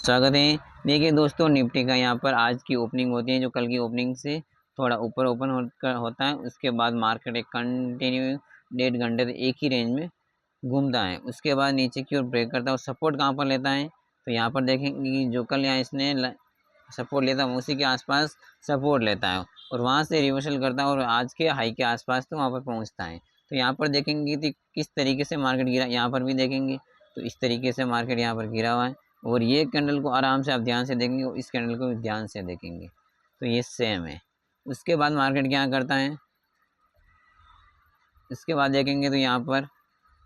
स्वागत है। देखिए दोस्तों, निफ्टी का यहाँ पर आज की ओपनिंग होती है जो कल की ओपनिंग से थोड़ा ऊपर ओपन होता है। उसके बाद मार्केट एक कंटिन्यू 1.5 घंटे से एक ही रेंज में घूमता है। उसके बाद नीचे की ओर ब्रेक करता है और सपोर्ट कहाँ पर लेता है, तो यहाँ पर देखेंगे कि जो कल यहाँ इसने सपोर्ट लेता है उसी के आसपास सपोर्ट लेता है और वहाँ से रिवर्सल करता है और आज के हाई के आसपास तो वहाँ पर पहुँचता है। तो यहाँ पर देखेंगे कि किस तरीके से मार्केट गिरा, यहाँ पर भी देखेंगे तो इस तरीके से मार्केट यहाँ पर गिरा हुआ है। और ये कैंडल को आराम से आप ध्यान से देखेंगे और इस कैंडल को भी ध्यान से देखेंगे तो ये सेम है। उसके बाद मार्केट क्या करता है, इसके बाद देखेंगे तो यहाँ पर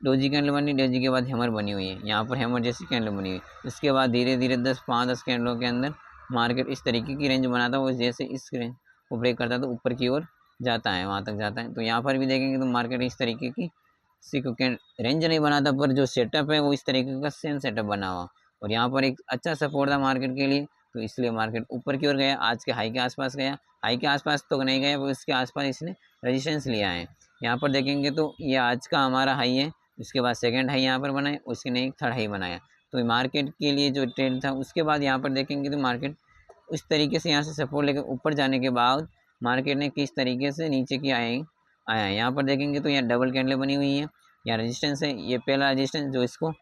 डोजी कैंडल बनी, डोजी के बाद हैमर बनी हुई है, यहाँ पर हैमर जैसी कैंडल बनी हुई है। उसके बाद धीरे धीरे 10 कैंडलों के अंदर मार्केट इस तरीके की रेंज बनाता है और जैसे इस रेंज को ब्रेक करता है तो ऊपर की ओर जाता है, वहाँ तक जाता है। तो यहाँ पर भी देखेंगे तो मार्केट इस तरीके की रेंज नहीं बनाता, पर जो सेटअप है वो इस तरीके का सेम सेटअप बना हुआ और यहाँ पर एक अच्छा सपोर्ट था मार्केट के लिए, तो इसलिए मार्केट ऊपर की ओर गया, आज के हाई के आसपास गया। हाई के आसपास तो नहीं गया, वो इसके आसपास इसने रेजिस्टेंस लिया है। यहाँ पर देखेंगे तो ये आज का हमारा हाई है, उसके बाद सेकंड हाई यहाँ पर बनाया, उसने एक थर्ड हाई बनाया। तो मार्केट के लिए जो ट्रेंड था उसके बाद यहाँ पर देखेंगे तो मार्केट उस तरीके से यहाँ से सपोर्ट लेकर ऊपर जाने के बाद मार्केट ने किस तरीके से नीचे की आया है। यहाँ पर देखेंगे तो यहाँ डबल कैंडल बनी हुई है, यहाँ रेजिस्टेंस है, ये पहला रेजिस्टेंस जो इसको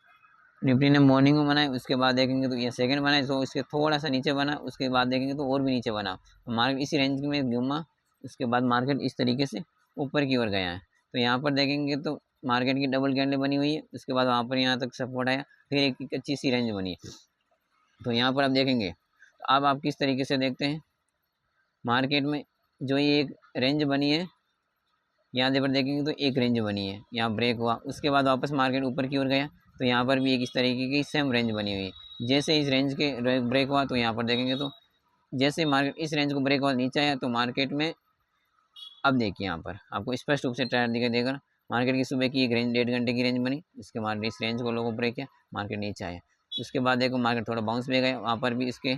निफ्टी ने मॉर्निंग में बनाया। उसके बाद देखेंगे तो ये सेकंड बनाए, तो इसके थोड़ा सा नीचे बना, उसके बाद देखेंगे तो और भी नीचे बना, तो मार्केट इसी रेंज में घूमा। उसके बाद मार्केट इस तरीके से ऊपर की ओर गया है। तो यहाँ पर देखेंगे तो मार्केट की डबल कैंडल बनी हुई है, उसके बाद वहाँ पर यहाँ तक सपोर्ट आया, फिर एक अच्छी सी रेंज बनी है। तो यहाँ पर आप देखेंगे तो अब आप किस तरीके से देखते हैं मार्केट में जो ये एक रेंज बनी है, यहाँ पर देखेंगे तो एक रेंज बनी है, यहाँ ब्रेक हुआ, उसके बाद वापस मार्केट ऊपर की ओर गया। तो यहाँ पर भी एक इस तरीके की सेम रेंज बनी हुई है। जैसे इस रेंज के ब्रेक हुआ तो यहाँ पर देखेंगे तो जैसे मार्केट इस रेंज को ब्रेक हुआ नीचे आया तो मार्केट में अब देखिए यहाँ पर आपको स्पष्ट रूप से ट्रेंड दिखाई देगा। मार्केट की सुबह की एक रेंज 1.5 घंटे की रेंज बनी, उसके बाद इस रेंज को लोगों ब्रेक किया, मार्केट नीचे आया। उसके बाद देखो मार्केट थोड़ा बाउंस भी गया, वहाँ पर भी इसके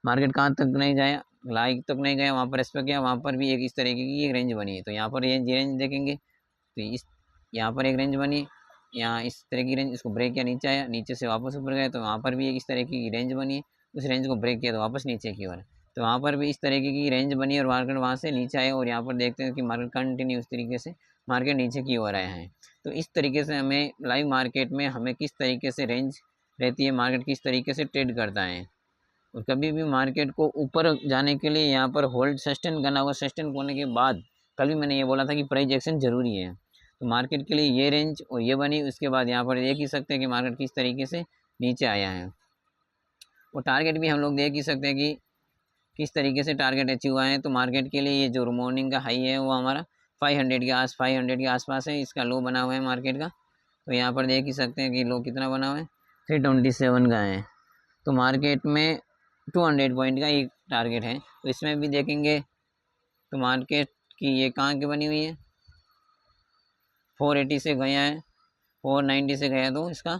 मार्केट कहाँ तक नहीं जाया, लाइक तक नहीं गया, वहाँ पर रेस्पेक्ट किया, वहाँ पर भी एक इस तरीके की एक रेंज बनी है। तो यहाँ पर ये रेंज देखेंगे तो इस यहाँ पर एक रेंज बनी, यहाँ इस तरह की रेंज, इसको ब्रेक किया, नीचे आया, नीचे से वापस ऊपर गया, तो वहाँ पर भी एक इस तरह की रेंज बनी है, उस रेंज को ब्रेक किया तो वापस नीचे की ओर, तो वहाँ पर भी इस तरीके की रेंज बनी और मार्केट वहाँ से नीचे आए। और यहाँ पर देखते हैं कि मार्केट कंटिन्यू उस तरीके से मार्केट नीचे की ओर आया है। तो इस तरीके से हमें लाइव मार्केट में हमें किस तरीके से रेंज रहती है, मार्केट किस तरीके से ट्रेड करता है। और कभी भी मार्केट को ऊपर जाने के लिए यहाँ पर होल्ड सस्टेन करना होगा, सस्टेन होने के बाद कल भी मैंने ये बोला था कि प्राइस एक्शन जरूरी है। तो मार्केट के लिए ये रेंज और ये बनी, उसके बाद यहाँ पर देख ही सकते हैं कि मार्केट किस तरीके से नीचे आया है। और टारगेट भी हम लोग देख ही सकते हैं कि किस तरीके से टारगेट अचीव हुआ है। तो मार्केट के लिए ये जो मॉर्निंग का हाई है वो हमारा 500 के आसपास है, इसका लो बना हुआ है मार्केट का। तो यहाँ पर देख ही सकते हैं कि लो कितना बना हुआ है, 327 का है। तो मार्केट में 200 पॉइंट का एक टारगेट है, तो इसमें भी देखेंगे तो मार्केट की ये कहाँ की बनी हुई है, 480 से गया है, 490 से गया, तो इसका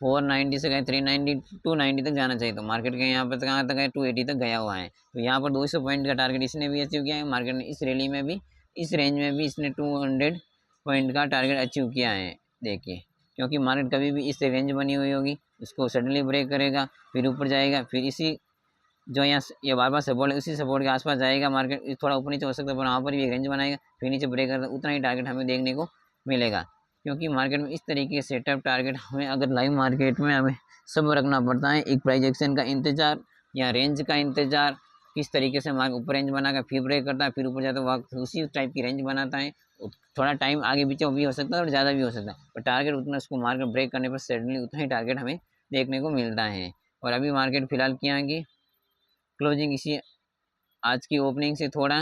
490 से गए 390 290 तक जाना चाहिए। तो मार्केट के यहाँ पर कहाँ तक है, 280 तक गया हुआ है। तो यहाँ पर 200 पॉइंट का टारगेट इसने भी अचीव किया है। मार्केट ने इस रैली में भी इस रेंज में भी इसने 200 पॉइंट का टारगेट अचीव किया है। देखिए, क्योंकि मार्केट कभी भी इस रेंज बनी हुई होगी, उसको सडनली ब्रेक करेगा, फिर ऊपर जाएगा, फिर इसी जो यहाँ ये बार बार सपोर्ट है उसी सपोर्ट के आसपास जाएगा। मार्केट थोड़ा ऊपर नीचे हो सकता है, पर वहाँ पर भी एक रेंज बनाएगा, फिर नीचे ब्रेक करता, उतना ही टारगेट हमें देखने को मिलेगा। क्योंकि मार्केट में इस तरीके से सेटअप टारगेट हमें अगर लाइव मार्केट में हमें सब रखना पड़ता है। एक प्राइस एक्शन का इंतजार या रेंज का इंतजार, किस तरीके से मार्केट ऊपर रेंज बनाकर फिर ब्रेक करता है, फिर ऊपर जाता है, वक्त उसी टाइप की रेंज बनाता है। थोड़ा टाइम आगे पीछे भी हो सकता है और ज़्यादा भी हो सकता है, पर टारगेट उतना उसको मार्केट ब्रेक करने पर सडनली उतना ही टारगेट हमें देखने को मिलता है। और अभी मार्केट फिलहाल क्या की क्लोजिंग इसी आज की ओपनिंग से थोड़ा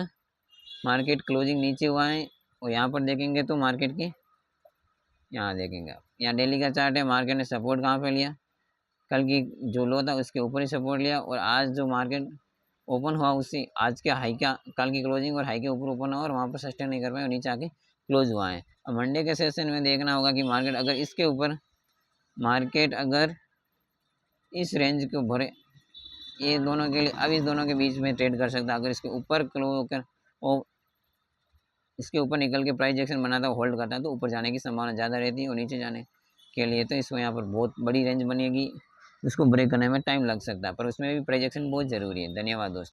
मार्केट क्लोजिंग नीचे हुआ है। और यहाँ पर देखेंगे तो मार्केट की यहाँ देखेंगे आप, यहाँ डेली का चार्ट है, मार्केट ने सपोर्ट कहाँ पे लिया, कल की जो लो था उसके ऊपर ही सपोर्ट लिया। और आज जो मार्केट ओपन हुआ उसी आज के हाई का कल की क्लोजिंग और हाई के ऊपर ओपन हुआ और वहाँ पर सस्टेन नहीं कर पाए और नीचे आके क्लोज हुआ है। अब मंडे के सेशन में देखना होगा कि मार्केट अगर इसके ऊपर मार्केट अगर इस रेंज के ऊपर, ये दोनों के लिए अब इस दोनों के बीच में ट्रेड कर सकता है। अगर इसके ऊपर क्लोज होकर वो इसके ऊपर निकल के प्राइस एक्शन बनाता है, होल्ड करता है, तो ऊपर जाने की संभावना ज़्यादा रहती है। और नीचे जाने के लिए तो इसको यहाँ पर बहुत बड़ी रेंज बनेगी, उसको ब्रेक करने में टाइम लग सकता है, पर उसमें भी प्रोजेक्शन बहुत ज़रूरी है। धन्यवाद दोस्तों।